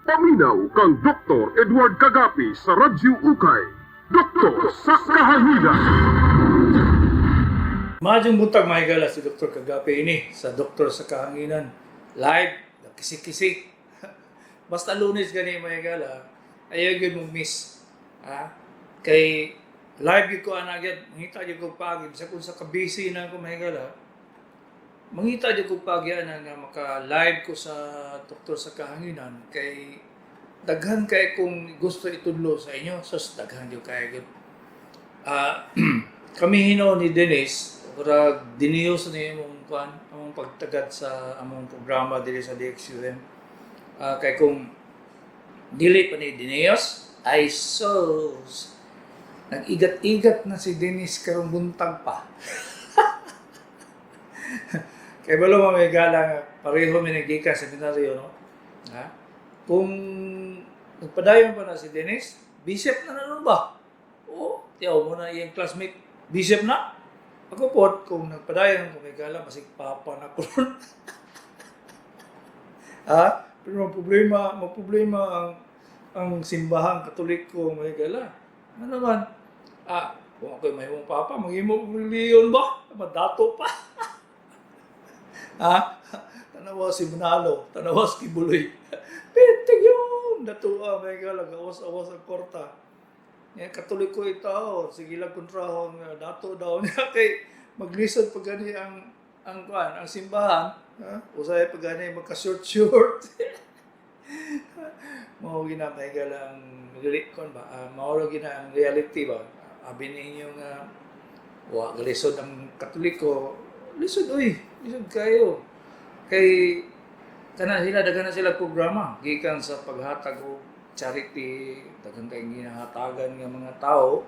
Paminaw kang Dr. Edward Kagapi sa Radyo Ukay. Doktor sa Kahanginan. Majong buntag mga higala si Dr. Kagapi ini sa Doktor sa Kahanginan. Live, kisik-kisik. Basta Lunes gani mga higala, ayaw yun mong miss. Kay live yun ko anagyan, mangita yun ko pagi. Bisa kung sa kabisi na ako mga higala, mangita yun ko pagi na maka-live ko sa Doktor sa Kahanginan. Kay daghan kay kung gusto itudlo sa inyo, daghan yun kaya yun. Kami hino ni Dennis, para diniyos na yung among pagtagad sa among programa dili sa DXUM. Kay kung dili pa ni Dennis, ay sos. Nag-igat-igat na si Dennis karong buntag pa. Kay balo mga gala nga, pareho may nagika sa seminaryo, no? Kung nagpadayon pa na si Dennis, bishop na nanon ba? Oo, tiyaw mo na yung classmate, bishop na. Ako po, kung nagpadayon ko may gala, masig papa na ko ron. Pero magproblema ang simbahang katoliko may gala. Ano naman? Kung ako'y may mong papa, mag-imo reliyon ba? Madato pa. Tanawa si Manalo, tanawa si Kibuloy. Pintig yun! Datua, may gala, gawas-awas ang korta. Yan, katoliko ito, sige lang kontrahon, dato daw niya kay maglisod pag gani ang simbahan. Usay pag gani magka-short. Mao gina may galang kon ba? Mao gina ang reality ba? Abi ninyo nga wa galisod ang katoliko. Lisod kayo. Kay daghan na sila programa gikan sa paghatag og charity, daghan kay ginahatagan nga mga tao.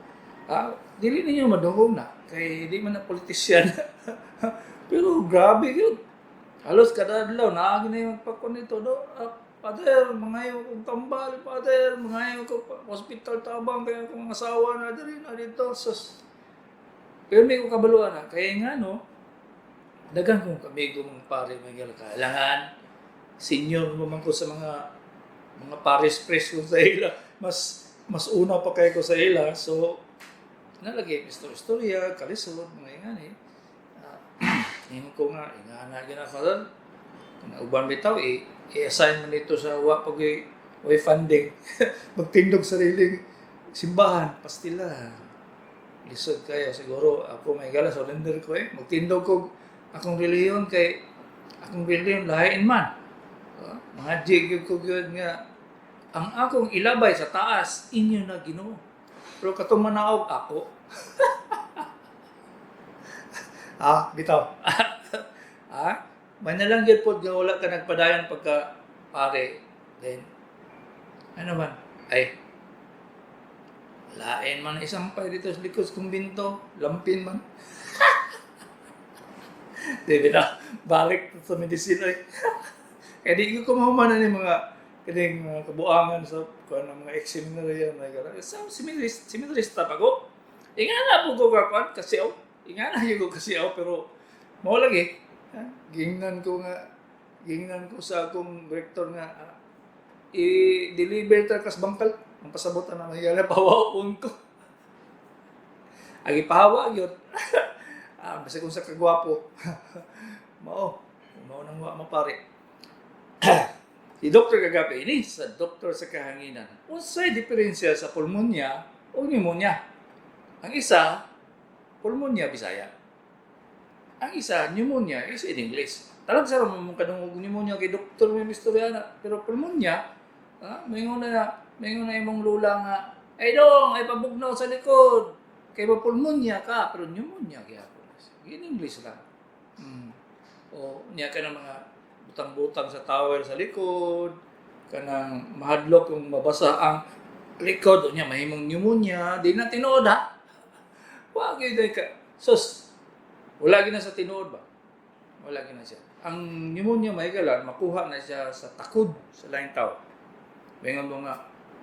Dili ninyo madungog na kay di man na politisyan. Pero grabe yun. Halos kada adlaw naa gina yung pagkon nito do. Father, mangayo kong tambal, Father, mangayo ko hospital tabang kaya akong asawa na dito. Pero may ko kabaluan na kaya nga no, dagan kong kamigong pare may kailangan senior mo man ko sa mga pares press ko sa ila. Mas una pa kayo ko sa ila. So, nalagay istorya, kalisod, mga ingani. Ngayon ko nga, ingana ginafalan. Kung uban bitaw, i-assign mo nito sa way funding. Magtindog sariling simbahan, pastila. Lisod kayo, siguro ako may gala, surrender ko Magtindog ko akong reliyon kay akong reliyon lahain man. Mga jig ko gyud nga ang akong ilabay sa taas inyo na Ginoo. Pero katong manaog ako. Bitaw. May nalang gyud pod nga wala ka nagpadayon pagka pare. Then ano man? Lain man isang pay dito sa likod kong binto, lampin man. Di ba? Balik sa medisina. Kaya di ko kumahuman na mga kining kabuangan sa mga ex-seminary yan. Seminarista pa ko. Ingana po ko kakuan kasi pero mao lagi. Gingnan ko sa akong rektor nga i-deliver ta kas bangkal. Ang pasabotan na mahigala pawawon ko. Agi pahawa yun. Basta kung sa kagwapo. Mao nang mapare. Si Dr. Kagapi ini sa Doktor sa Kahanginan. Unsay diferensya sa pulmonya o pneumonia? Ang isa, pulmonya Bisaya. Ang isa, pneumonia is in English. Talag sa ramon mong kadungog pneumonia kay Dr. Mistoriana. Pero pulmonya, mayroon na imong lula nga, ay pabugnaw sa likod. Kay ba pulmonya ka, pero pneumonia kaya po. In English lang. O niya ka ng mga butang-butang sa tower sa likod, kanang mahadlok kung mabasa ang likod, o niya mahimong pneumonia, di na tinuod ha. Wag yun ka. Wala gina sa tinuod ba? Wala gina siya. Ang pneumonia mahigala, makuha na siya sa takod sa laing tao. Bengan mo nga,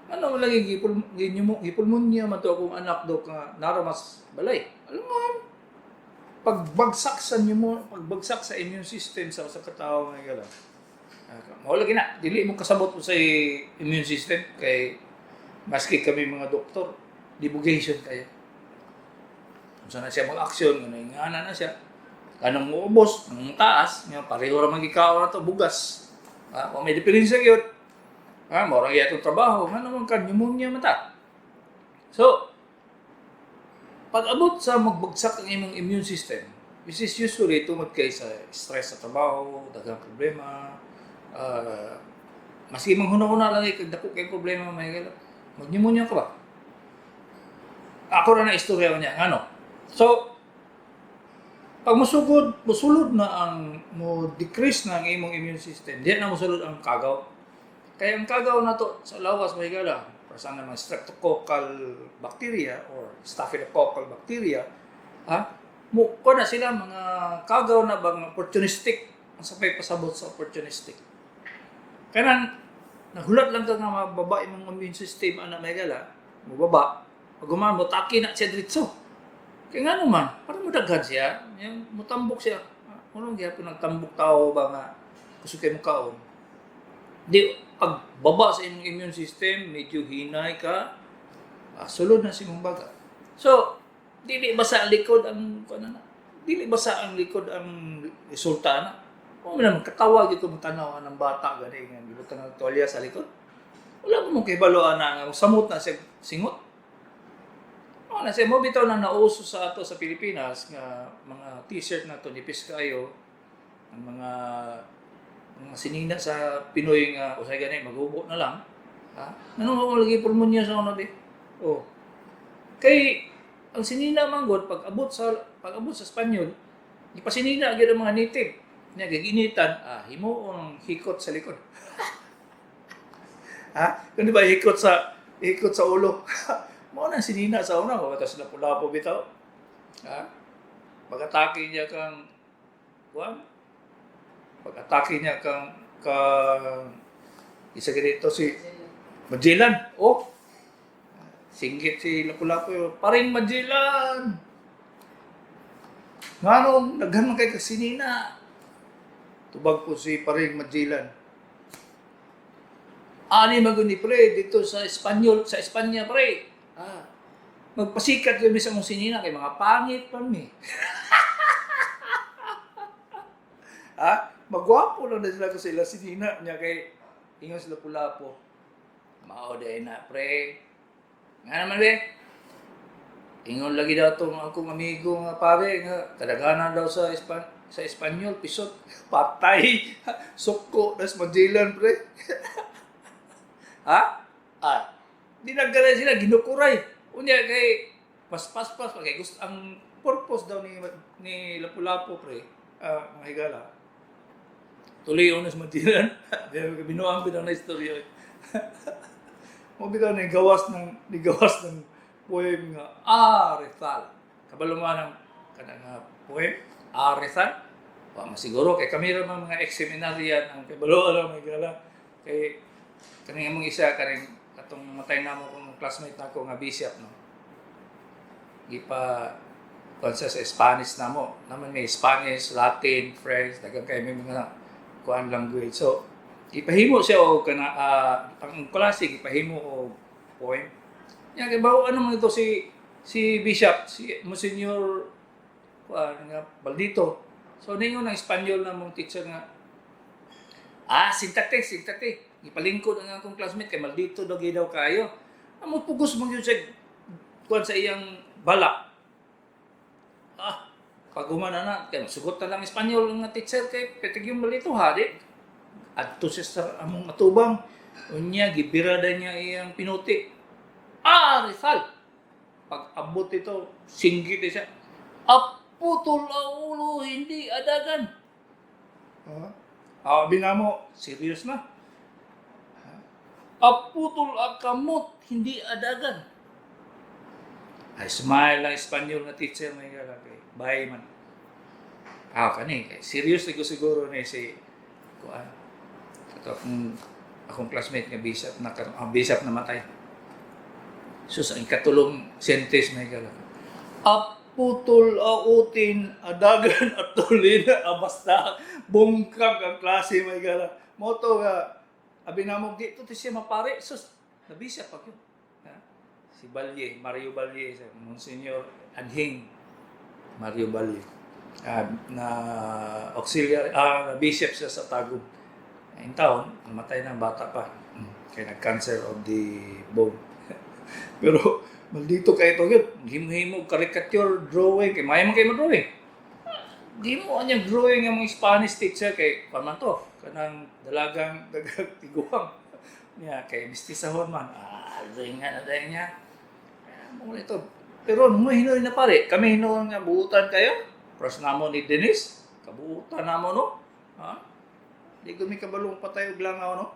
ano lagi gipulmonya man to akong anak do ka naramas balay. Alam mo, pagbagsak sa immune system sa katao nga gala. Mao lagi na, dili mo kasabot mo sa immune system kay maski kami mga doktor, divulgation kayo. Kung saan na siya mag-action, ingana na siya. Kanang muubos, ang taas, nga pareho ra magikaw na to bugas. Kung may diferensya gyud. Mao ra gyud trabaho, nga naman kan pneumonia mata. So, pag-abot sa magbagsak ang imong immune system, which is usually tungod kay sa stress sa trabaho, daghang problema, maski manghuna-huna lang kay dako kay problema may gala. Mag-pneumonia ka ba? Ako ra na istorya niya, ano. So, pag musulod na ang mo-decrease na ang imong immune system, di na musulod ang kagaw. Kaya ang kagaw na to sa lawas may gala, para naman streptococcal bacteria or staphylococcal bacteria, ko na sila mga kagaw na bang opportunistic, ang sapay pasabot sa opportunistic. Kaya nagulat lang ka nga mababa yung immune system na may gala, mababa, pag mo taki na siya dritso. Kaya nga naman, parang mudaghan siya, yung mutambok siya. Unong gyapon nagtambok tao ba nga kusukay mo kaon. Di pag baba sa imong immune system, medyo hinay ka, sulod na si mong baga. So, dili basa ang likod ang dili basa ang likod ang resulta na. Kung naman katawag ito mo tanaw ng bata gani nga gibutan ng tolya sa likod. Wala mo kay baloan na nga samot na siya singot. Na siya mo bitaw na nauso sa ato sa Pilipinas nga mga t-shirt na to nipis kayo ang mga sinina sa Pinoy nga usay ganay maghubo na lang. Nanong mo lagi pulmonya sa ano be? Kay ang sinina manggod pag abot sa Espanyol, ipasinina gyud ang mga native. Nya giginitan, himo ang hikot sa likod. Kundi ba hikot sa ulo. Mo na sinina sa una ko tapos lapu-lapu bitaw. Pag-atake niya kang pag-atake niya kang isa ganito si Magellan. Singgit si Lapu-Lapu. Paring Magellan! Nganong naghan kay kasinina. Tubag po si Paring Magellan. Ani maguni pre dito sa Espanyol, sa Espanya pre. Magpasikat kami sa mong sinina kay mga pangit pa mi. Magwapo lang na sila ko sila sinina niya kay ingon sila Lapu-Lapu. Mao day na pre. Nga naman be. Ingon lagi daw itong akong amigo nga pare nga kadaghanan daw sa Espanyol pisot patay suko das Magellan pre. Di nagkala sila ginukuray. Unya kay pas kay gusto ang purpose daw ni Lapu-Lapu pre mga higala. Tuloy unos Magellan. Binuang ko na istorya. Mo bitaw ni gawas ng poem nga Rizal. Kabaluman ng kanang poem Rizal. Wa masiguro kay kami ra mga ex-seminaryan ang kabalo ra may gala kay kaning among isa kaning katong matay namo kong classmate nako nga bishop no. Gipa konsa sa Spanish namo. Naman may Spanish, Latin, French, daghang kay may mga kuan language. So ipahimo siya o kana ang klase ipahimo o poem. Ya kay bawo ano man ito si Bishop, si Monsignor nga Baldito. So ningon ang Espanyol na mong teacher nga sintate. Ipalingkod ang akong classmate kay Maldito daw gidaw kayo. Amo pugos man gyud siya kuan sa iyang balak. Pag humana na, kaya sugot na lang Espanyol nga teacher kay petig yung Maldito hari. Adto siya sa among matubang. Unya, gibirada niya iyang pinuti. Rizal! Pag abot ito, singgit siya. Aputol ang ulo, hindi adagan. Binamo, serious na. Aputol ang kamot, hindi adagan. Ay, smile lang Espanyol na teacher may galaki. Bye man. Serious ko siguro na si kuan. Ito akong classmate nga bishop bishop namatay. So sa katulong sentence may gala. Aputol autin adagan at tulin basta bungkag ang klase may gala. moto nga abi na mo dito to siya mapare sus nabisya pa yun. Ha? Si Balye, Mario Balye, si Monsignor Anhing Mario Balye. Na auxiliary, bishop siya sa Tagum. In taon, namatay ng bata pa. Kaya nag-cancer of the bone. Pero, maldito kayo ito yun. Himo-himo, caricature, drawing. Kaya mayaman kayo mag-drawing. Di mo kanyang drawing yung mga Spanish teacher kay paman to. Kanang dalagang tiguang. Niya, kay mistisahon man. Drawing nga na dahil niya. Muna ito. Pero, nung hinoy na pare, kami hinoy nga buutan kayo. Pras namo ni Dennis, kabuutan namo no? Ha? Di gumi kabalong patay og langaw no?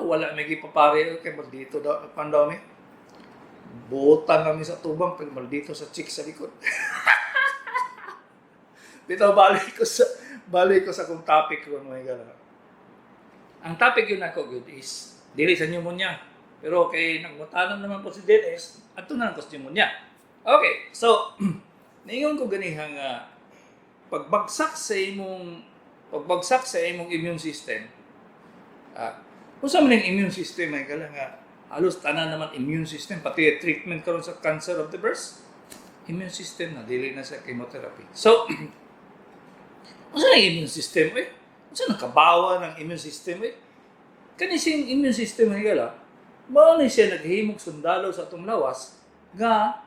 Wala may gipapare kay maldito daw pandami. Buutan kami sa tubang pag maldito sa chick sa likod. Bitaw balik ko sa kung topic ko mga gala. Ang topic yun ako good is dili sa pneumonia. Pero kay nagmutanon naman po si Dennis, ato na ko sa pneumonia. Okay, so naingon ko ganihang pagbagsak sa imong immune system. Kung sa man ang immune system ay kala nga halos tanan naman immune system pati treatment karon sa cancer of the breast. Immune system na dili na sa chemotherapy. So unsa ang immune system eh? Unsa nakabawa ng immune system eh? Kani sing immune system ay kala mao ni siya naghimog sundalo sa atong lawas nga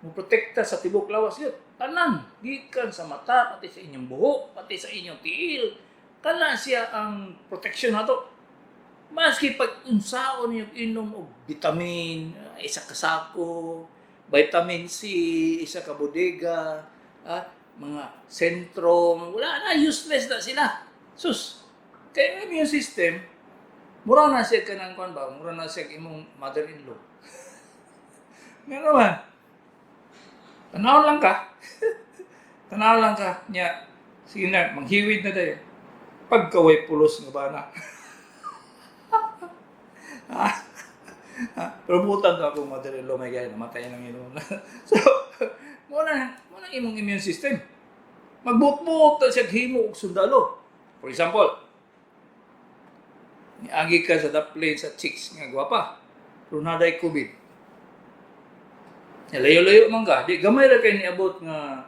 moprotekta sa tibok lawas yun. Tanan, gikan sa mata, pati sa inyong buhok, pati sa inyong tiil. Kana siya ang protection nato. Maski pag unsaon yung inom og vitamin, isa ka sako, vitamin C, isa ka bodega, mga sentro, wala na, useless na sila. Sus, kaya yung system, mura na siya ka ng kwan ba? Mura na siya imong mother-in-law. Nga naman, tanaw lang ka. Tanaw lang ka. Nya, sige na, manghiwid na tayo. Pagkaway pulos nga ba na? Pero butan na akong mother-in-law may gaya, namatay ng inom. So, muna imong immune system. Magbut-but siya himo og sundalo. For example, niagi ka sa daplin sa chicks nga gwapa. Pero naday COVID. Layo-layo man ka, di gamay ra kay niabot nga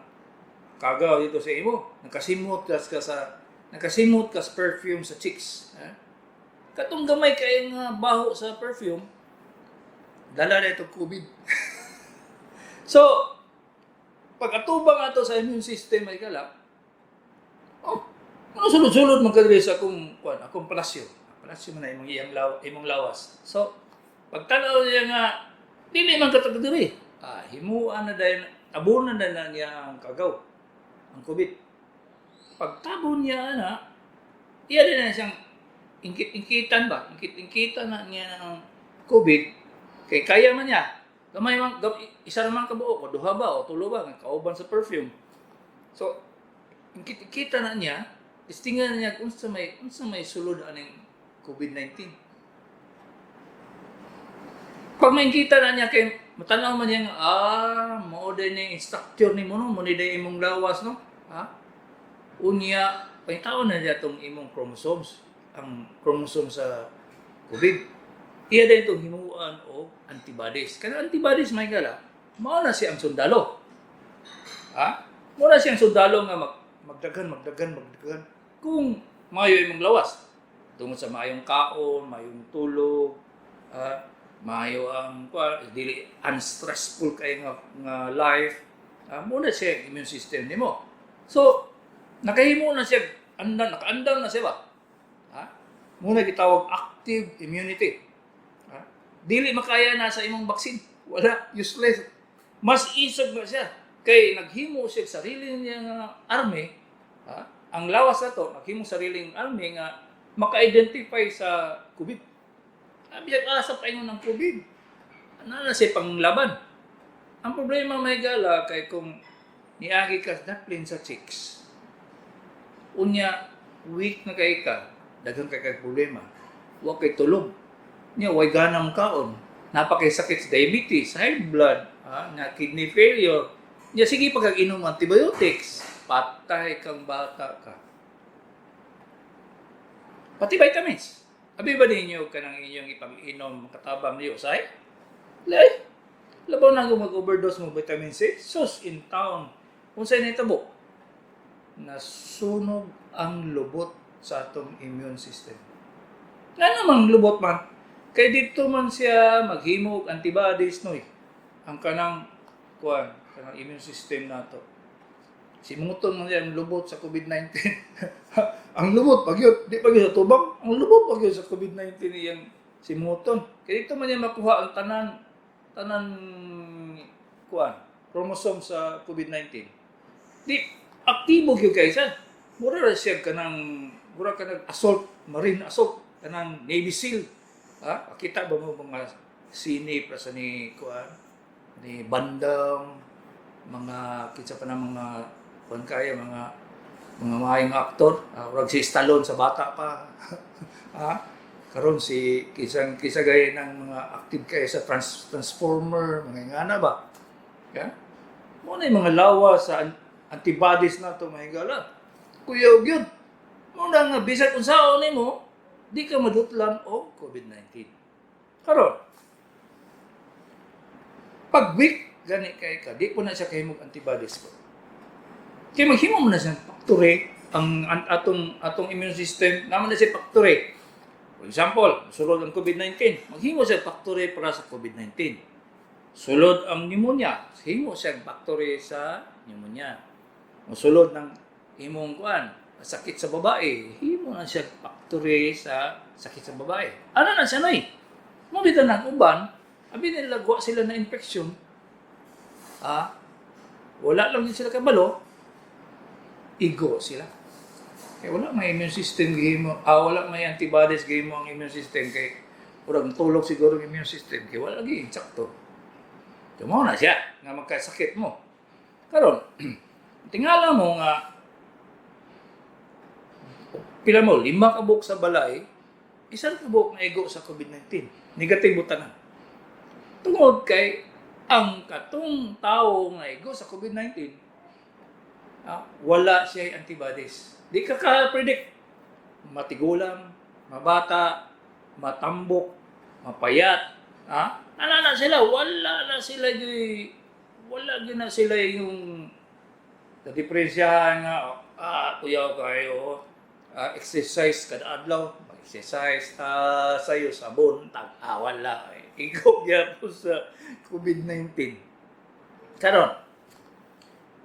kagaw dito sa imo. Nakasimot ka sa perfume sa chicks. Katong gamay kay nga baho sa perfume, dala na itong COVID. So, pag atubang ato sa immune system ay kala, sulod-sulod magkadali sa akong palasyo. Palasyo man na imong lawas. So, pagtanaw niya nga, dili man katagdiri. Himuan na dahil, tabunan na niya ang kagaw, ang COVID. Pagtabon niya na, iya din na siyang ingkitan ba? Ingkitan na niya ng COVID, kay kaya man niya. Isa naman kabuo, o duha ba, o tulo ba, kauban sa perfume. So, ingkita na niya, istingan na niya kung sa may sulod aning COVID-19. Pag may ingkita na niya, kay matanaw man niya, mao din yung structure ni mo, no? Muna din imong lawas, no? Unya, pangitaon na niya itong imong chromosomes, ang chromosome sa COVID. Iya din itong himuan o antibodies. Kaya antibodies, may gala, mao na siya ang sundalo. Mao na siya ang sundalo nga magdagan. Kung mayo imong lawas, tungod sa mayong kaon, mayong tulog, maayo ang dili unstressful kay nga life, muna siya immune system nimo. So nakahimo na siya nakaandam na siya ba? Muna gitawag active immunity. Dili makaya na sa imong baksin, wala, useless. Mas isog na siya kay naghimo siya sarili niya nga army. Ang lawas na to naghimo sariling army nga maka-identify sa COVID. Biyag asa pa ingon ng COVID. Ano na siya panglaban? Ang problema may gala kay kung niagi ka daplin sa chicks. Unya, weak na kay ka, daghang kay problema. Wa kay tulog. Nya, way ganang kaon. Napakay sakit sa diabetes, high blood, nga kidney failure. Nya, sige pag inom antibiotics, patay kang bata ka. Pati vitamins. Abi ba ninyo ka ng inyong ipag-inom katabang niyo, say? Lay, labaw na kung mag-overdose mo vitamin C, sus, in town. Kung sa'yo na itabo, nasunog ang lubot sa atong immune system. Nga namang lubot man, kay dito man siya maghimog antibodies, noy. Ang kanang, kanang immune system nato. Simuton man yan lubot sa COVID-19. Ang lubot, pagyod, di pagyod sa tubang, ang lubot pagyod sa COVID-19 iyang simuton. Kaya dito man yan makuha ang tanan chromosome sa COVID-19. Di, aktibo gyud kay sa. Mura ra siya mura ka nag-assault, marine assault, kanang Navy SEAL. Ha? Kita ba mo mga sine para sa ni Bandang, mga kinsa pa na mga mga maayong aktor, urag si Stallone sa bata pa. Ha? Karon si kisa gaya ng mga active kay sa Transformer, mga ingana ba? Ya? Mo na yung mga lawa sa antibodies na to mga higala. Kuya gyud. Mo na nga bisag unsaon nimo, di ka madutlan og COVID-19. Karon pag weak gani kay ka, di ko na siya kahimog antibodies ko. Kaya maghimo mo na siya factory ang atong immune system, naman na siya factory. For example, sulod ang COVID-19, maghimo siya factory para sa COVID-19. Sulod ang pneumonia, himo siya factory sa pneumonia. Sulod ng imong sakit sa babae, himo na siya factory sa sakit sa babae. Ano na siya noy? Mabitan ng uban, abi nila gwa sila na infection. Wala lang din sila kabalo, igo sila. Kaya wala may immune system gihimo, wala may antibodies gihimo ang immune system kay urang tulog siguro ang immune system kay wala lagi insakto. Tumo na siya nga magkasakit mo. Karon, tingala mo nga pila mo 5 kabuk sa balay, isang kabuk na igo sa COVID-19. Negatibo tanan. Tungod kay ang katong tawo nga igo sa COVID-19, wala siya antibodies. Di ka ka-predict. Matigulang, mabata, matambok, mapayat. Wala na sila yung na-diferensyahan nga, kuya kayo, exercise kada adlaw, exercise sayo sabon, wala. Ikaw po sa COVID-19. Karon,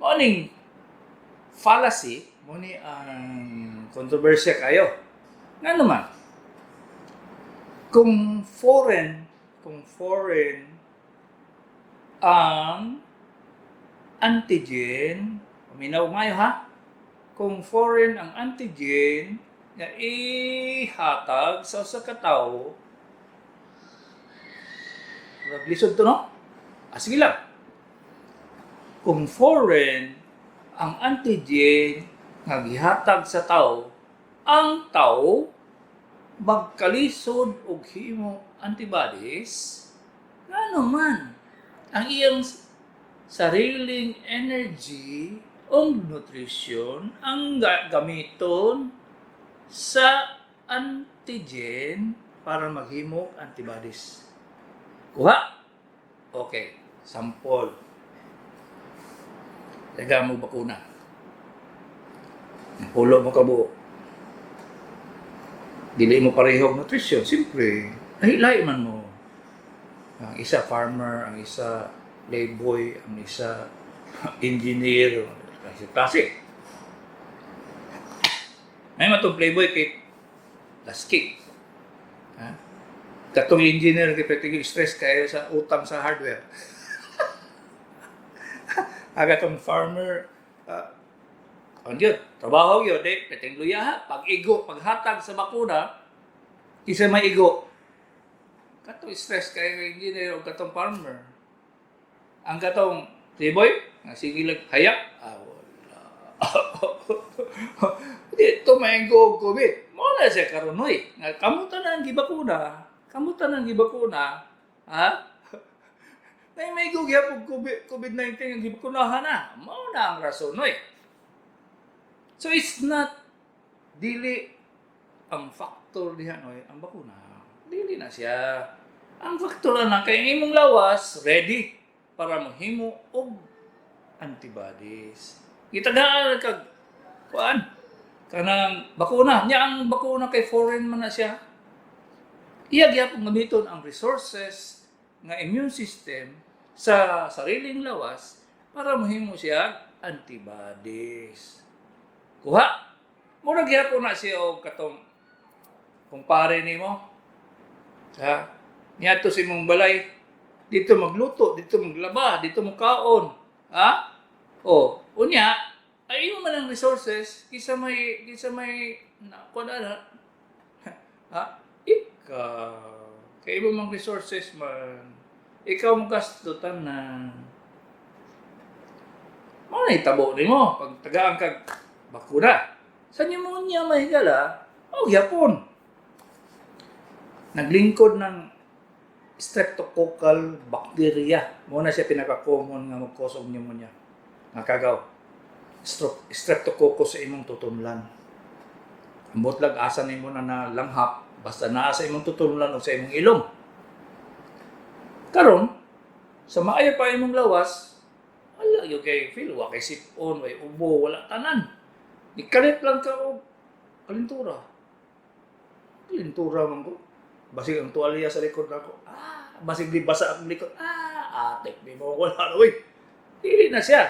morning fallacy, muni ang kontrobersya kayo. Nga naman, kung foreign ang antigen, paminaw ngayon ha, kung foreign ang antigen na ihatag sa katao, lisod to no? Sige lang. Kung foreign ang antigen nga gihatag sa tao, ang tao magkalisod og himo antibodies, nga naman ang iyang sariling energy o nutrition ang gamiton sa antigen para maghimo antibodies. Kuha? Okay. Sample. Taga mo bakuna. Pulo mo kabuo. Dili mo parehong nutrition. Siyempre, lahi-lahi man mo. Ang isa farmer, ang isa playboy, ang isa engineer, kasi. May matong playboy kay Lasky. Katong engineer kay petigil stress kayo sa utang sa hardware. Agatong farmer, ang yun, trabaho yun, peting luya, pag-igo, paghatag sa bakuna, isa may igo. Katong stress kayo engineer o katong farmer. Ang katong playboy, sige lang, hayak, wala. Dito may go COVID. Muna siya karunoy. Kamutan ang gibakuna. May gugyapog COVID-19 ang gibakunahan na. Muna ang rason, noy. So it's not dili ang factor diha oy, ang bakuna. Dili na siya. Ang factor na kay imong lawas ready para mahimo og antibodies. Gitagaan kag kuan kanang bakuna. Nya ang bakuna kay foreign man na siya. Iya gyapon gamiton ang resources nga immune system sa sariling lawas para mahimo siya antibodies. Kuha. Mura gyapon na siya og katong kumpare nimo. Ha? Niya to si mong balay. Dito magluto, dito maglaba, dito magkaon. Ha? O, unya, ay imo man ang resources, kisa may kuan ana. Ha? Ikaw. Kay imo mang resources man. Ikaw mo gastutan na. Mo na itabo nimo pag tagaan kag bakuna. Sa pneumonia mahigala, yapon. Naglingkod ng streptococcal bacteria. Muna siya pinaka-common nga mag-cause of pneumonia. Nakagaw. Streptococcus sa imong tutunlan. Ambot lang asa nimo na langhap basta naa sa imong tutunlan o sa imong ilong. Karon, sa maayo pa imong lawas, wala yung kay feel, wa kay sipon, way ubo, wala tanan. Ikalit lang ka o kalintura. Kalintura man ko. Basig ang tuwalya sa likod ako. Basig di basa ang likod. Atik, di mo wala. Uy, dili na siya.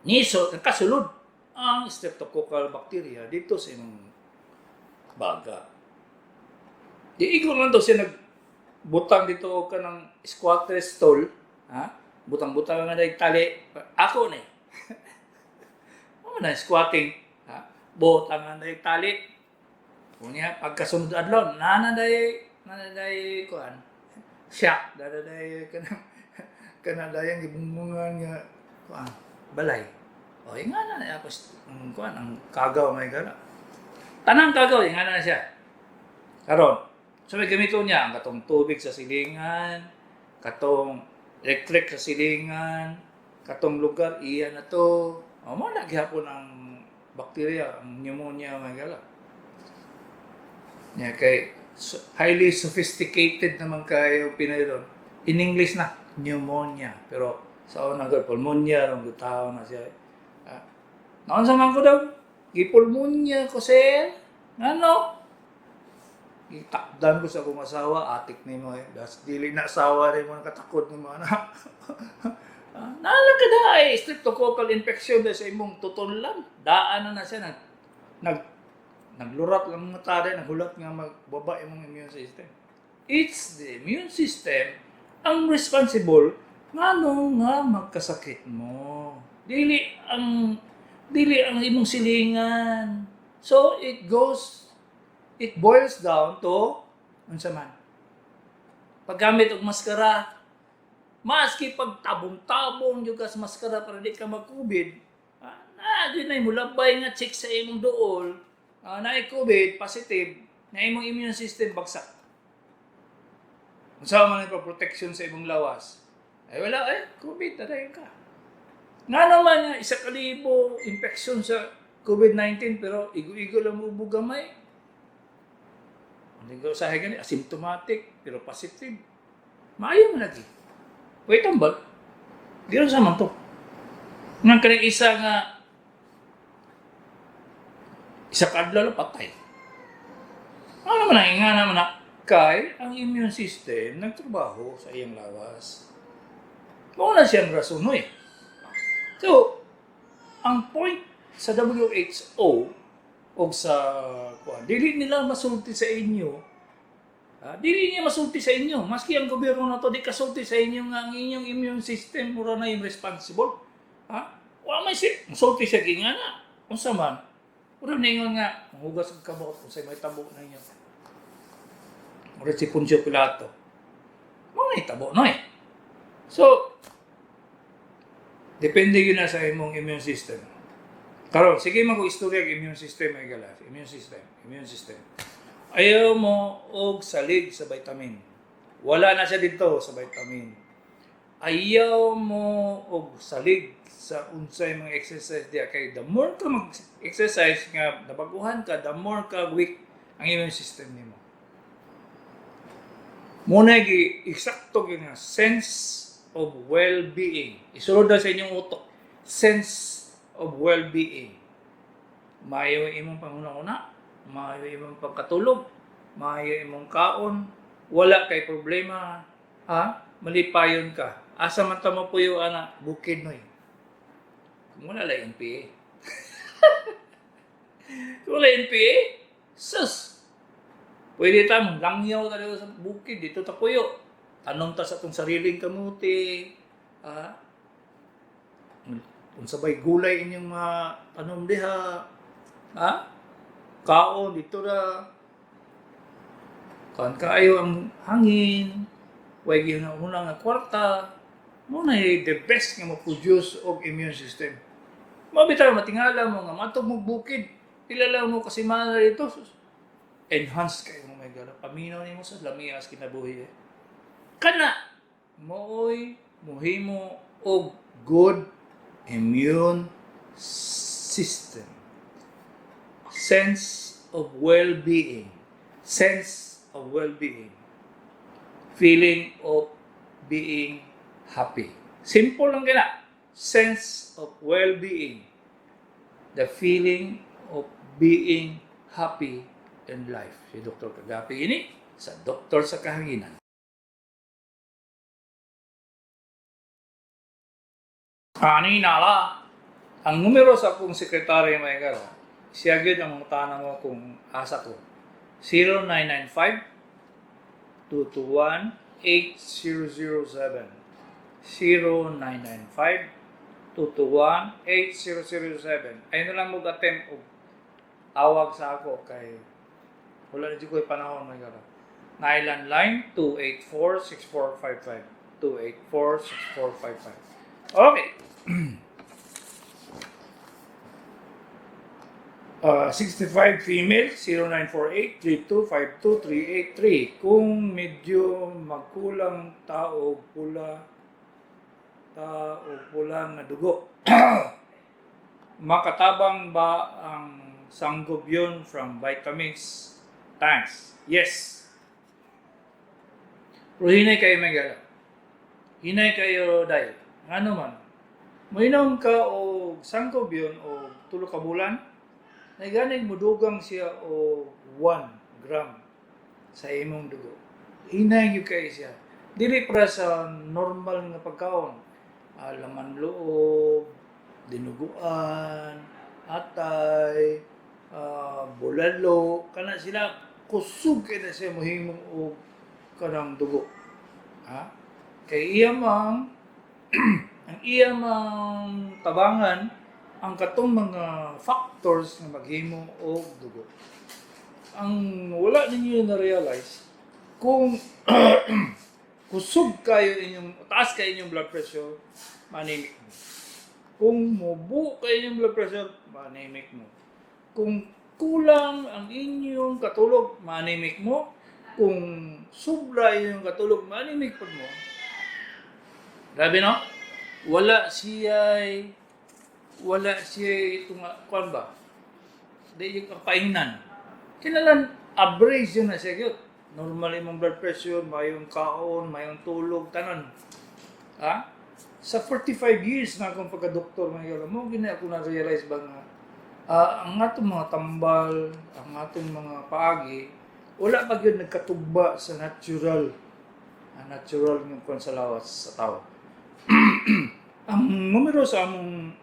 Niso, kasulod ang streptococcal bacteria dito sa imong baga. Di igo lang daw siya nagbutang dito ka ng squatter stall. Ha? Butang-butang nga na tali. Ako na eh. Na squatting, ha? Butang nga na tali. Kunya pagkasunod adlaw, nanaday kuan. Siya, nanaday kanang gibungungan nga kuan, balay. O nga na ako kuan ang kagaw may gala. Tanang kagaw nga na siya. Karon, so may gamito niya ang katong tubig sa silingan, katong electric sa silingan, katong lugar iya na to. Mo na gyapon ang bakterya, ang pneumonia may gala. Nya kay highly sophisticated naman kayo Pinoy doon. In English na pneumonia, pero sa unang pulmonya ang tao na siya. Naon sa man ko daw, gipulmonya ko sir. Ano? Gitakdan ko sa akong asawa, atik nimo eh. Das dili na asawa rin mo nakatakod ng mga anak. Naalang ka na eh, streptococcal infection dahil sa imong tutunlan. Daan na siya, naglurat lang mga taray, naghulat nga magbaba imong immune system. It's the immune system ang responsible nga magkasakit mo. Dili ang imong silingan. So it boils down to unsa man. Paggamit og maskara, maski pag tabong-tabong yung gas maskara para di ka mag-COVID, di na mo labay nga check sa imong duol, na COVID, positive, na imong immune system bagsak. Kung saan man yung protection sa imong lawas, ay wala, COVID, tadayin ka. Nga naman, 1,000 infection sa COVID-19, pero igo-igo lang mo bugamay. Hindi ko usahay ganit, asymptomatic, pero positive. Maayo mo lagi. Wait, tambal. Di rin sa man to. Nang kanang isa kadlaw lang patay. Ano naman nga naman na kay ang immune system nagtrabaho sa iyang lawas. Mao na siyang rason eh. So, ang point sa WHO o sa dili nila masulti sa inyo. Dili niya masulti sa inyo. Maski ang gobyerno na to, di kasulti sa inyo nga ang inyong immune system, mura na yung responsible. Wala may masulti siya gingana. Kung sa man, mura na yung nga, hugas ang kabot, kung sa'yo may tabo na inyo. Mura si Poncio Pilato. Mga itabo no eh. So, depende yun na sa imong immune system. Karon, sige mag-istorya ang immune system ay galas. Immune system. Ayaw mo og salig sa vitamin. Wala na siya dito sa vitamin. ayaw mo og salig sa unsay mga exercise diya kay the more ka mag-exercise nga nabaguhan ka, the more ka weak ang immune system nimo. Muna eksakto nga sense of well-being. Isulod na sa inyong utok. Sense of well-being. Maayo imong panguna-una, maayo imong pagkatulog, maayo imong kaon, wala kay problema, ha? Malipayon ka. Asa man ta mo puyo ana, bukid mo. Kung wala lang NPA. Kung wala NPA, sus! Pwede ta, langyaw ta dito sa bukid, dito ta puyo. Tanong ta sa itong sariling kamuti. Kung sabay gulay inyong mga tanom diha. Kaon, dito na. Kan kaayo ang hangin. Huwag yun ang unang kwarta. Muna the best nga ma-produce og immune system. Mabitaw, matingala mo nga, matog mo bukid. Pilala mo kasi mana dito. Enhance kayo mo may gala. Paminaw niyo sa lamias kinabuhi. Kana, mooy muhimo og good immune system. Sense of well-being. Sense of well-being. Feeling of being happy. Simple lang gina. Sense of well-being. The feeling of being happy in life. Si Dr. Kagapi ini sa Doktor sa Kahanginan. Kanina la, ang numero sa akong sekretary may garo, siya gyud ang mutana mo kung asa ko. 0995-221-8007. 0995-221-8007. Ayun na lang mo attempt og tawag sa ako kay wala na di ko panahon may garo. Nailan line 284-6455. 284-6455. Okay. 65 female, 0948-3252-383. Kung medyo magkulang tao pula nga dugo, makatabang ba ang sanggobyon from vitamins? Thanks. Yes. Pero hinay kayo may gala. Hinay kayo dahil. Ano man. Mainom ka o sanggobyon o tulo ka bulan, na ganing mudugang siya o 1 gram sa imong dugo. Hinay yung kayo siya. Dili para sa normal nga pagkaon. Laman loob, dinuguan, atay, bulalo, kana sila kusog kay na siya mohimong og kanang dugo. Kay iyamang ang iyamang tabangan ang katong mga factors nga maghimo og dugo. Ang wala ninyo na-realize kung kusog kayo inyong taas kayo inyong blood pressure, manemic mo. Kung mubo kayo inyong blood pressure, manemic mo. Kung kulang ang inyong katulog, manemic mo. Kung sobra inyong katulog, manemic po mo. Grabe no? Wala siya itong kuan ba? Di yung kapaingnan. Kinalan average yun na siya yun. Normal imong blood pressure, mayong kaon, mayong tulog, tanan. Sa 45 years na akong pagka-doktor, mo gina ako na-realize ba nga, ang atong mga tambal, ang atong mga paagi, wala pa yun nagkatugba sa natural ng kuan sa lawas sa tao. Ang numero sa among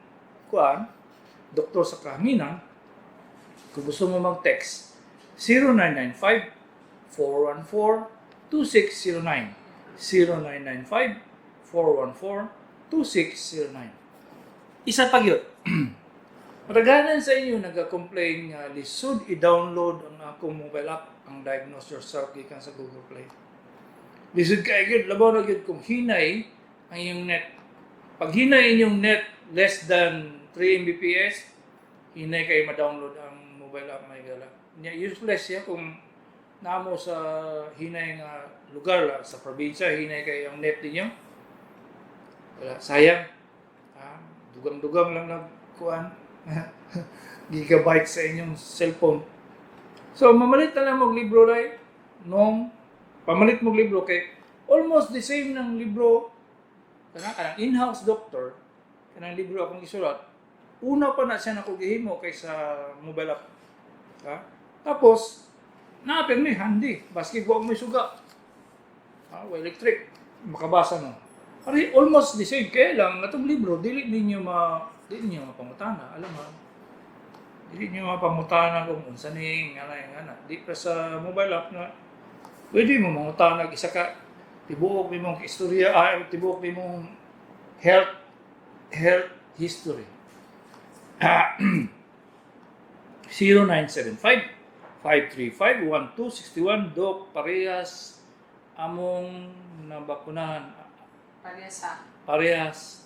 kuan, Doktor sa Kahanginan, kung gusto mo mag-text, 0995-414-2609. 0995-414-2609. Isa pa yun. Maraganan sa inyo nag-complain nga lisod i-download ang akong mobile app, ang Diagnose Yourself gikan sa Google Play. Lisod ka agad, labaw na agad kung hinay ang inyong net. Pag hinay inyong net less than 3 Mbps, hinay kayo ma-download ang mobile app may gala. Useless siya kung namo sa hinay nga lugar, sa probinsya, hinay kayo ang net ninyo. Wala, sayang. Dugang-dugang lang nagkuhan. Gigabyte sa inyong cellphone. So, mamalit na lang mong libro, right? Nung pamalit mong libro kay almost the same ng libro kanang in-house doctor, kanang libro akong isulat, una pa na siya nakugihimo kaysa mobile app. Ha? Tapos, naapin may handy. Baski ko may suga. Electric. Makabasa mo. Pari almost the same. Kaya lang, natong libro, dili ninyo mapangutana. Alam mo, dili ninyo mapangutana kung unsa ning ana. Di pa sa mobile app na pwede mo mangutana isa ka tibuok ni mong istorya, tibuok ni mong health history. 0975-535-1261 Doc parehas among nabakunahan. Parehas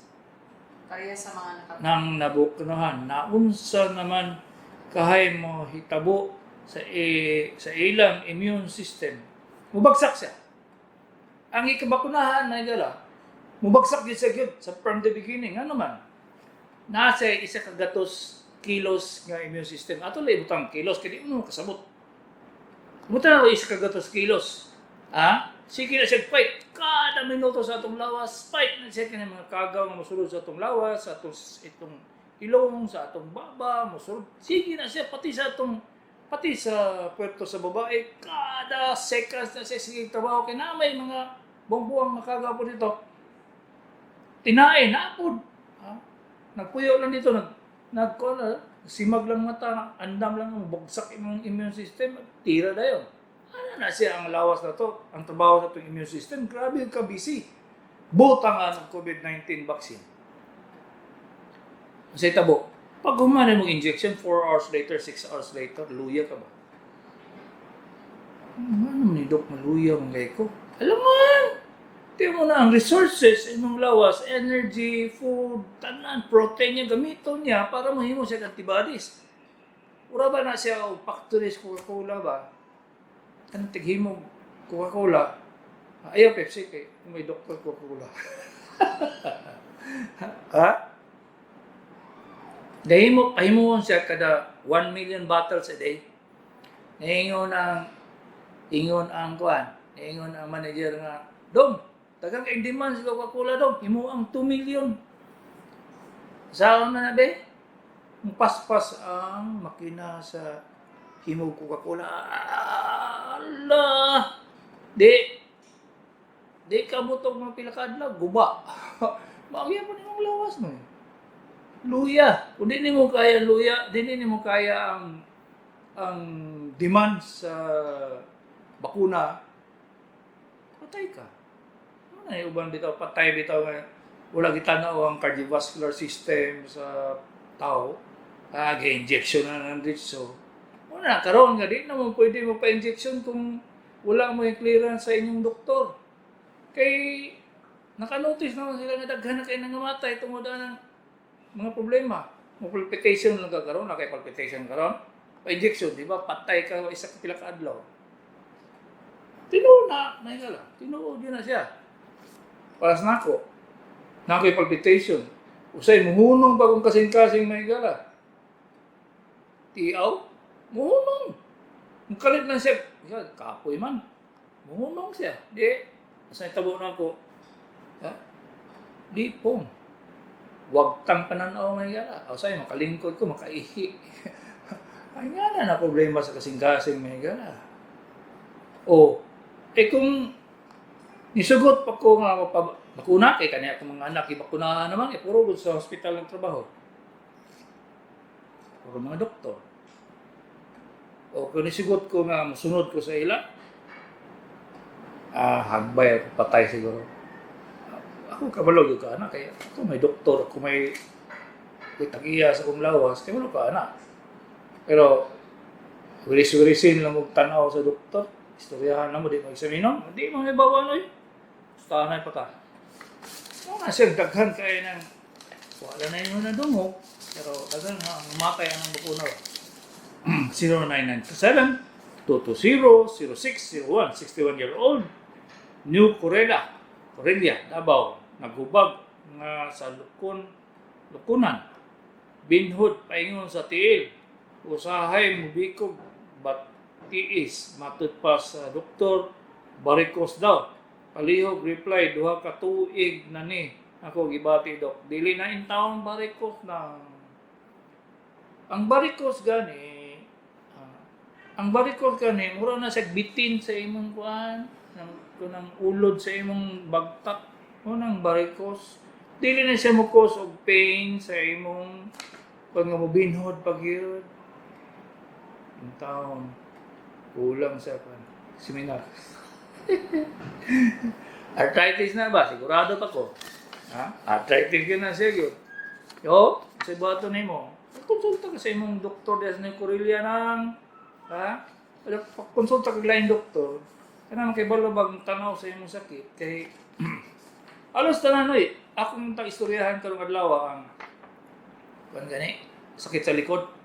sa mga nang nabukunahan. Naunsa naman kahay mo hitabo sa ilang immune system. Mubagsak siya. Ang ikabakunahan na igala, mubagsak din sa gyud sa from the beginning. Ano man? Nasa isa ka gatos kilos nga immune system. Ato lay butang kilos kadi mo kasabot. Butang ako isa ka gatos kilos. Sige na siya fight. Kada minuto sa atong lawas, fight na siya kini mga kagaw nga mosulod sa atong lawas, sa atong itong ilong, sa atong baba, mosulod. Sige na siya pati sa puerto sa babae, kada seconds na siya sige trabaho kay na may mga buang makagaw po dito. Tinae na po. Nagpuyo lang dito, simag lang mata, andam lang, bugsak yung immune system, tira na yun. Ano na siya ang lawas na to, ang trabaho sa itong immune system, grabe ka busy. Butang nga ng COVID-19 vaccine. Kasi tabo, pag humana mong injection, 4 hours later, 6 hours later, luya ka ba? Ano ni Doc, maluya mong gay ko? Alam mo, tiyo mo na ang resources imong lawas, energy, food, tanan, protein niya, gamiton niya para mahimo siya antibodies. Ura ba na siya o factories Coca-Cola ba? Anong tighimog Coca-Cola? Ayaw Pepsi kay may Dr. Coca-Cola. Pahimuon siya kada 1 million bottles a day. Naingon ang manager nga, Dong, tagang kay demand sa Coca-Cola Dong, himo ang 2 million. Saan na be? Paspas ang makina sa himo Coca-Cola. Allah! Di ka butog ng pila ka adlaw, guba. Maagya pa nimong lawas no. Luya. Kung di mo kaya luya, di mo kaya ang demand sa bakuna, patay ka. Ano na uban bitaw, patay bitaw nga wala gitanaw ang cardiovascular system sa tao. Ga-injection na ng so wala, karoon nga, di naman pwede mo pa-injection kung wala mo yung clearance sa inyong doktor. Kay, nakanotice naman sila nga daghan na kayo nangamatay tungod ng mga problema. Mga palpitation lang kakaroon, nakay-palpitation karoon. Pa-injection, di ba? Patay ka isa ka pila ka adlaw. Tinuod yun na siya. Paras na ako. Nakay-palpitation. Usay, muhunong ba kung kasing-kasing may gala? Tiaw? Muhunong. Mukalit lang siya. Kapoy man. Muhunong siya. Di. Asay tabo na ako. Di po. Huwag tang pananaw may gala. Asay, makalingkod ko, makaihi. Ay nga na problema sa kasing-kasing may gala. Kung nisugot pa ko nga bakuna, kay kanya akong mga anak, ibakunahan naman, puro sa hospital ng trabaho. Puro mga doktor. Kung nisigot ko nga, masunod ko sa ila, hagbay ako, patay siguro. Ako kabalog yung ka-anak, kaya ako may doktor, ako may tag-iya sa kong lawas, kaya wala ka-anak. Pero, wiris-wirisin lang tanaw sa doktor, istoryahan lang mo, di mo eksaminon, hindi mo may bawanoy. Gustahan pa ka. Mga siyang daghan kayo ng, wala na yun na dumog, pero daghan nga, matay ang bakuna. 0997-220-0601, 61-year-old, New Corella, Davao, naghubag nga sa lukunan. Binhod paingon sa tiil. Usahay mubikog bat tiis matud pa sa doktor varicose daw. Palihog reply duha ka tuig na ni ako gibati dok. Dili na in taon varicose na. Ang varicose gani ang varicose gani mura na sa bitin sa imong kuan ng ulod sa imong bagtak unang varicose. Dili na siya mo cause og pain sa imong pag nga mo binhod pagyud. Yung taon kulang sa seminar. Arthritis na ba? Sigurado pa ko. Ha? Arthritis ka na siya. Yo, sa bato na mo. Konsulta ka sa imong doktor des na Corelia nang. Ha? Konsulta ka lain doktor. Kanang kay balabag tanaw sa imong sakit. Kay alos tanan oy. Akong istoryahan karong adlaw ang gani sakit sa likod.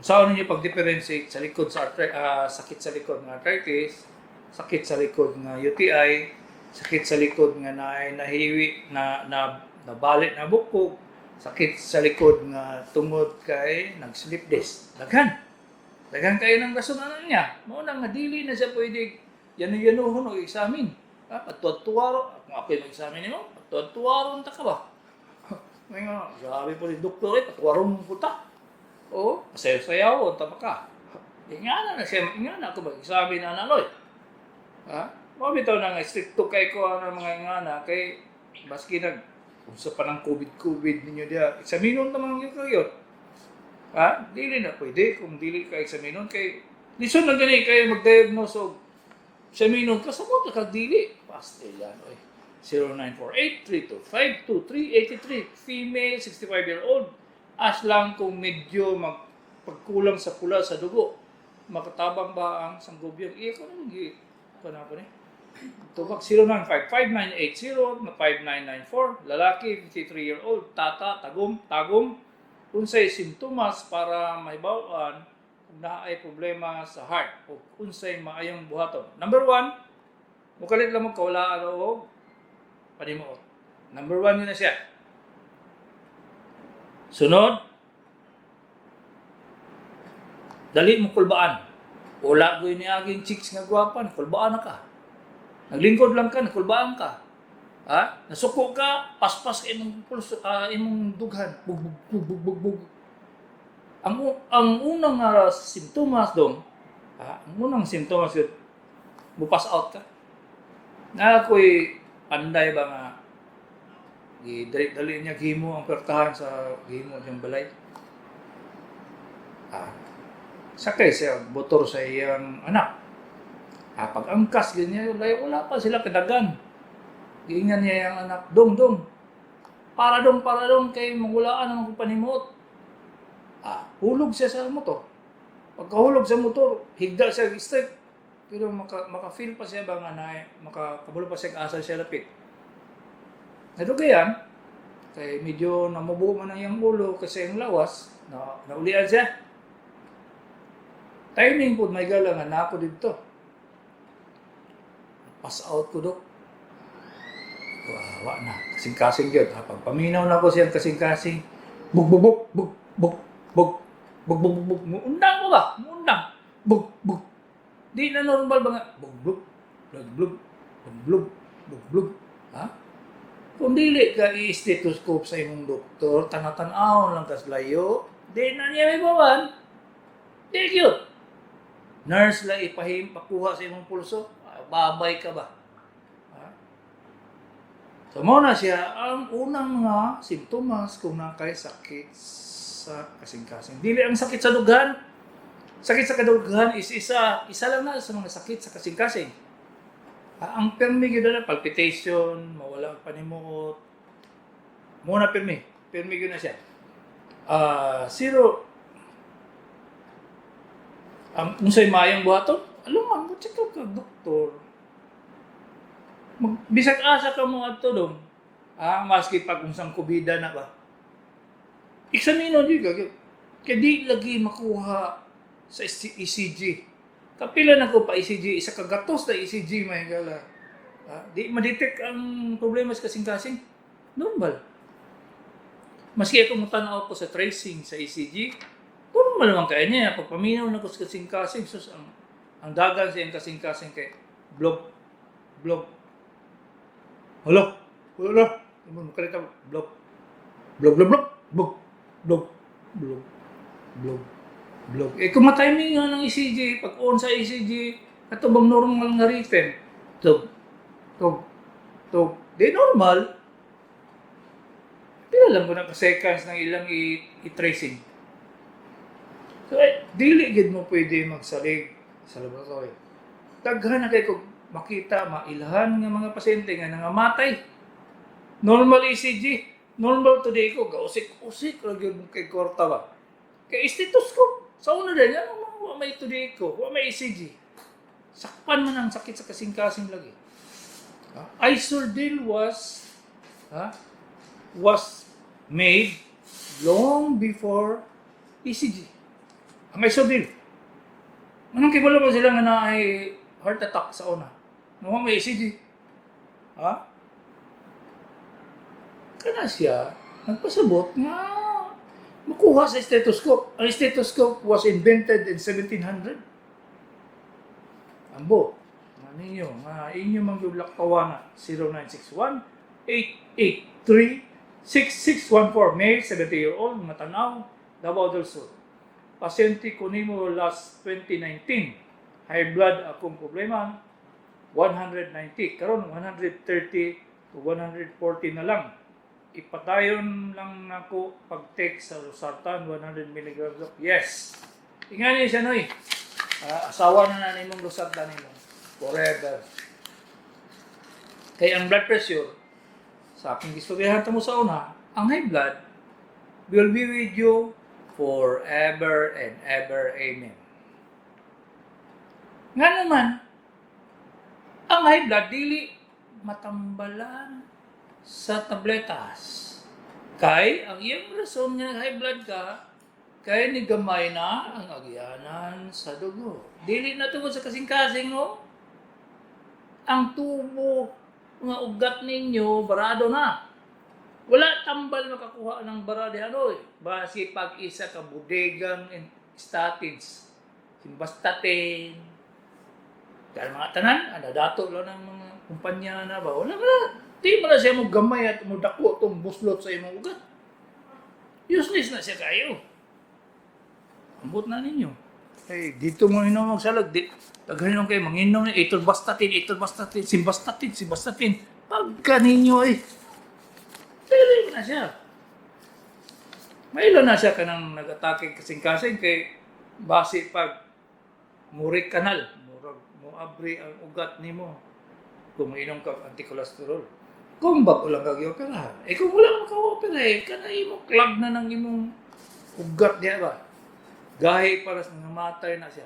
Saan ninyo pag-differentiate sa likod sa sakit sa likod ng arthritis, sakit sa likod ng UTI, sakit sa likod nga nahiwi na nabalit na bukog, sakit sa likod nga tungod kay nag-slip disc. Daghan kayo ng rason niya. Mao nang nga dili na siya pwede yanu-yanuhon o examine. Patuwaro, kung ako yung examine mo, patuwaro ta ka ba? May nga, sabi po ni doktor patuwaro mo puta. Oo, sayaw-sayaw, tama ka. Nga na ako mag-examine na naloy. Ha? Mabitaw na nga, stricto kay ko ang mga ingana, kay baski sa pa ng COVID ninyo diya, examinon naman yung kayo. Ha? Dili na pwede, kung dili ka examinon, kay lison na gani kayo mag-diagnose o examinon ka, sa mo ka dili. Pastel yan, oy. 0948-325-2383, female, 65-year-old. As lang kung medyo pagkulang sa pula sa dugo, makatabang ba ang sanggubyo? Iya ko nang ko ni. Tubak 0955-980-5994, lalaki, 53-year-old, tata, tagom, unsay simptomas para mahibaw-an kung naay problema sa heart o unsay maayong buhaton. Number 1, mukalit lang magkawalaan o panimuot. Number 1 yun na siya. Sunod, dali mo kulbaan. Wala ko ni aging chicks nga gwapan, kulbaan na ka. Naglingkod lang ka, nakulbaan ka. Ha? Nasuko ka, paspas ka imong pulso, imong dughan. Bug. Ang unang simptomas dong, ang unang simptomas yun, bupas out ka. Na ako'y panday ba nga dali niya gimo ang pertahan sa gimo yung balay. Sakay siya motor sa iyang anak. Pag angkas ganyan, wala pa sila kadagan. Giingan niya yung anak, dong. Para dong, kay magulaan ang panimot. Hulog siya sa motor. Pagkahulog sa motor, higda siya straight. Pero maka-feel pa siya ba nga na, makakabulo pa siya asal siya lapit. Nadugayan, kay medyo namubuo man ang iyang ulo kasi yung lawas, naulian siya. Timing po, may galangan na ako dito. Pass out ko, Dok. Wawa na. Kasing-kasing yun. Pag paminaw na ko siyang kasing-kasing, bug. Undang mo ba? Bug. Di na normal ba nga? Bug. Ha? Kung dili ka i-stethoscope sa imong doktor, tanatan-aon lang kas layo, di na niya may bawan. Di cute. Nurse lang pakuha sa imong pulso, babay ka ba? Ha? So, muna siya ang unang mga simptomas kung nakay sakit sa kasing-kasing. Dili ang sakit sa dughan. Sakit sa kadughan is isa lang na sa mga sakit sa kasing-kasing. Ang pirmi yun na, palpitation, mawala ang panimuot. Muna pirmi yun na siya. Zero. Unsay mayang buhaton? Alam mo, check up ka, doktor. Bisag asa ka mo ato dong. Maski pag unsang kubida na ba. Examino di ka. Kaya di lagi makuha sa ECG. Kapila na ko pa ECG, isa kagatos na ECG may gala. Di ma-detect ang problema sa kasing-kasing. Normal. Maski ako mutanaw ko sa tracing sa ECG, normal naman kaya niya. Pag paminaw na ko sa kasing-kasing, sus, ang dagan siyang kasing-kasing kay blog. Hello? Wala. Makalita mo. Blog. Kung matiming nga ng ECG, pag on sa ECG, ito bang normal nga rhythm? Tug. Di normal. Di alam ko na ka-seconds ng ilang i-tracing. So, dili gid mo pwede magsalig sa laboratory. Daghan na kayo kung makita, mailhan nga mga pasyente nga nangamatay. Normal ECG, normal today ko, gausik-usik, lagi kay korta ba? Kay stethoscope, sa una din, wa may today ko, wa may ECG. Sakpan man ang sakit sa kasing-kasing lagi. Isordil was made long before ECG. Ang Isordil. Anong kibalo ba sila nga na ay heart attack sa una? Nung may ECG. Kana siya, nagpasabot nga makuha sa stethoscope. Ang stethoscope was invented in 1700. Ambo, ninyo, inyo manggulak kawana, 0961-883-6614, May, 70-year-old, mga tanaw, Davao del Sur. Pasyente ko nimo last 2019, high blood akong problema, 190, karon 130 to 140 na lang. Ipadayon lang nako pag-take sa losartan, 100 mg. Yes! Ingani siya, Noy. Asawa na nimong losartan nimo. Forever. Kaya ang blood pressure, sa aking istoryahan mo sa una, ang high blood will be with you forever and ever. Amen. Nga naman, ang high blood dili matambalan sa tabletas. Kay ang iyang rason nga high blood ka, kay ni gamay na ang agyanan sa dugo. Dili na tungod sa kasing-kasing, no? Ang tubo nga ugat ninyo, barado na. Wala tambal makakuha ng barado. Basi pag isa ka budegang statins, simvastatin, dahil mga tanan, dato lang ng mga kumpanya na ba? Wala. Di mo na siya mo gamay at mo dako itong buslot sa imong ugat. Useless na siya kayo. Ambot na ninyo. Dito mo inom magsalag. Tagahinom kayo, manginom na iturbastatin, simvastatin. Pagka ninyo tili mo na siya. Mailo na siya ka nang nag-atake kasing-kasing kay base pag murik kanal. Mo abri ang ugat nimo. Kung mainom ka anti-cholesterol. Kung bago lang kag-opera. Kung wala kang ka-opera, kana imo clog na ng imong ugat niya ba? Gahi para sa namatay na siya.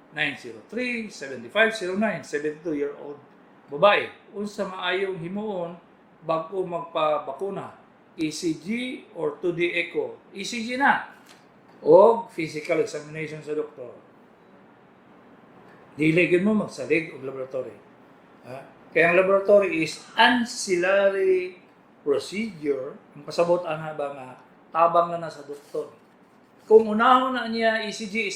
0967-903-7509, 72-year-old babae. Unsa maayong himuon bago magpabakuna. ECG or 2D echo. ECG na. O physical examination sa doktor. Diligid mo magsalig og laboratory. Kaya ang laboratory is ancillary procedure. Ang pasabot ana ba nga tabang na sa doktor. Kung unahon na niya ECG,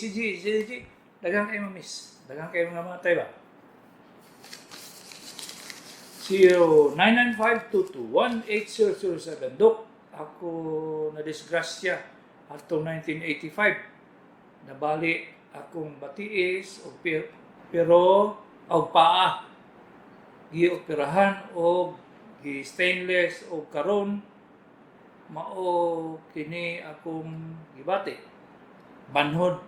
daghang kayo ma-miss. Daghang kayo namatay ba? 0995-221-8007. Dok, ako na-disgrasya atong 1985. Nabali akong batiis o pero og paa gioperahan og gi-stainless og karon mao kini akong gibati. Banhod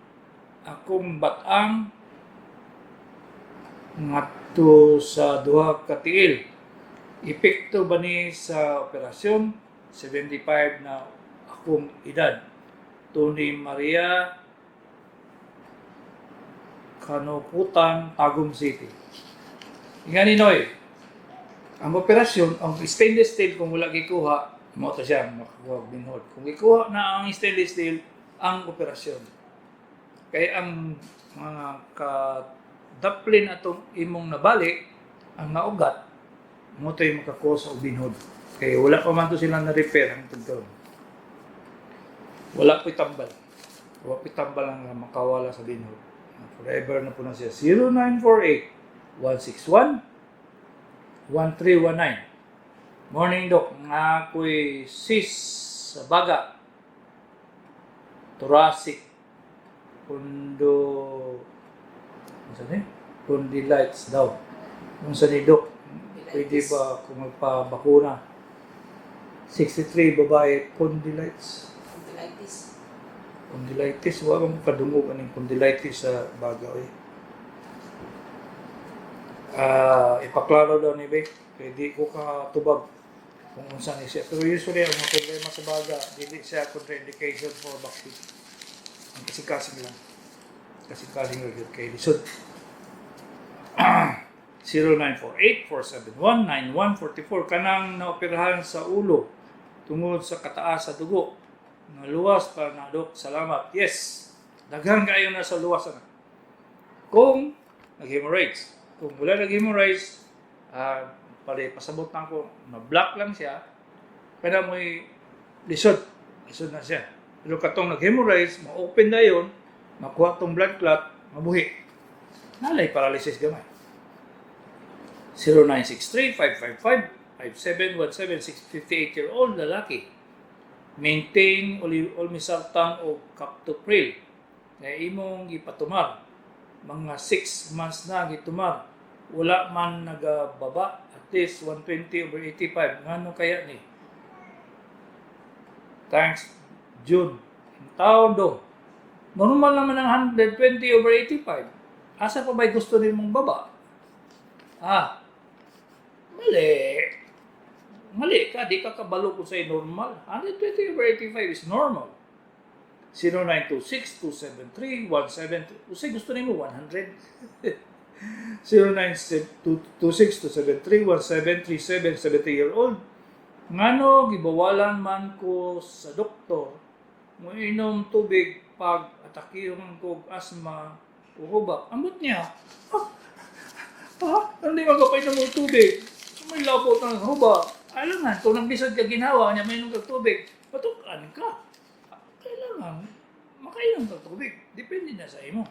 akong batang ngadto sa duha ka tiil. Epekto ba ni sa operasyon? 75 na akong edad. Tony Maria Kanukutan, Tagum City. Nga ni Noy, ang operasyon, ang stainless steel kung wala gikuha, mo to siya makakuha binhod. Kung gikuha na ang stainless steel, ang operasyon. Kaya ang mga kadaplin atong imong nabali, ang naugat, mo tayo makakosa o binhod. Kaya wala pa man to sila na-repair ang tagkaroon. Wala po'y tambal. Wala po'y tambal ang makawala sa binhod. Forever na po na siya. 0948-161-1319. Morning, Doc. Nga ako'y sis sa baga. Thoracic. Condylites daw. Kung sa ni Doc, pwede ba kung magpabakuna? 63, babae, condylites. Condylitis, wala mong kadungog ang condylitis sa baga. Ipaklaro daw ni Beck, pwede ko katubag kung saan siya. Pero usually, ang mga problema sa baga, hindi siya contraindication for vaccine. Ang kasing-kasing lang. Kasing-kasing lang kay lisod. 0948-471-9144 kanang naoperahan sa ulo tungod sa kataas sa dugo. Luwas pa na, Dok. Salamat. Yes. Daghan kayo na sa luwas na. Kung nag-hemorrhage. Kung wala nag-hemorrhage, pasabot na ko, na-block lang siya, kaya mo'y lisod. Lisod na siya. Pero katong nag-hemorrhage, ma-open na yun, makuha tong blood clot, mabuhi. Nalay paralysis gamay. 0963-555-5717, 58-year-old lalaki. Maintain olmesartan o captopril na imong gipatumar. Mga 6 months na gitumar. Wala man nagababa. At least 120/85. Ngano kaya ni? Thanks, June. Taon do. Normal naman ang 120/85. Asa pa ba'y gusto rin mong baba? Mali. Mali ka, di ka kabalo kung sa'yo normal. 120/85 is normal. 0926-273-173. Usay gusto nimo 100. 0926-273-1737, 70-year-old. Ngano, gibawalan man ko sa doktor, mo inom tubig pag atakihon ko asma o hubak. Ambot niya. Hindi magkapainom ng tubig. May lapot ng hubak. Kailangan, kung naglisod ka ginawa niya, may inom kang tubig, patukan ka. Kailangan, makainom kang tubig. Depende na sa imo.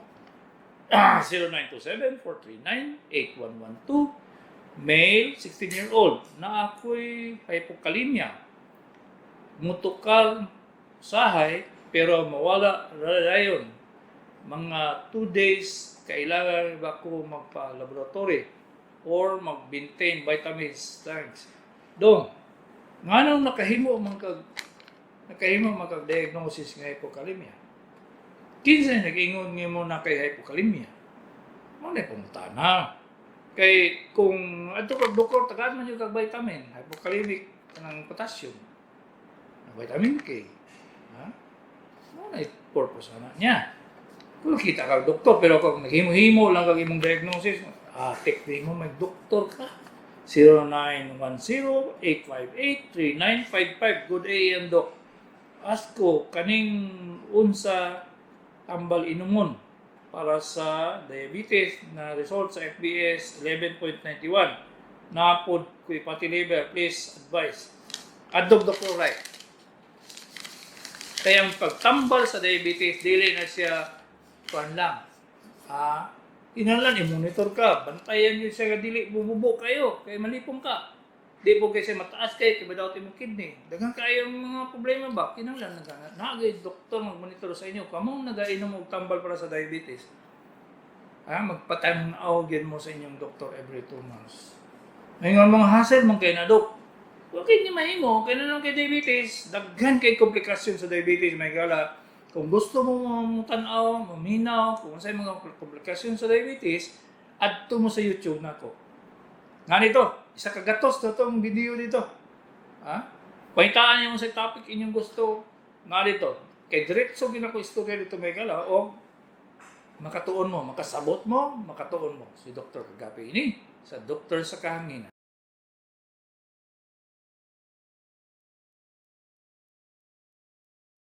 0927-439-8112. Male, 16-year-old, na ako'y hypokalemia. Mutukal sahay, pero mawala rayon. Mga 2 days, kailangan ba ko magpa-laboratory or mag-maintain vitamins. Thanks. Dong, nga nang nakahimo makag-diagnosis ng hypokalemia. Kinsa nag-ingon nga mo na kay hypokalemia? Ano pumunta na? Kay kung ato kag doktor tagaan man yung kag vitamin, hypokalemic ng potassium. Vitamin K. Ano na purpose na niya? Kung kita kag doktor pero kung naghimo-himo lang kag imong diagnosis, take mo mag-doktor ka. 0910-858-3955. Good AM, Doc. Ask ko, kaning unsa tambal inumon para sa diabetes na result sa FBS 11.91. Napod ko pati liver, please advise. Adog Dr. Right. Kaya ang pagtambal sa diabetes, dili na siya kuan lang. Inalan, i-monitor ka. Bantayan yun siya dili bububo kayo. Kaya malipong ka. Di po kasi mataas kayo. Kaya daw mo kidney. Dagang kayo ang mga problema ba? Kinalan, nagay doktor mag-monitor sa inyo. Kamong nagainom og tambal para sa diabetes. Magpatanaw-awagin mo sa inyong doktor every 2 months. Ngayon mga hassle mong kayo na, Dok. Huwag kayo mahimo. Kaya na lang kay diabetes. Daghan kay komplikasyon sa diabetes. May gala. Kung gusto mo tanaw, maminaw, kung sa'yo mga komplikasyon sa diabetes, adto mo sa YouTube na ko. Nga nito, isa kagatos na itong video dito. Paitaan niyo mo sa topic inyong gusto. Nga dito, kay diretso ginako istorya dito may gala, o makatuon mo, makasabot mo, makatuon mo. Si Dr. Kagapi ini, sa Doktor sa Kahanginan.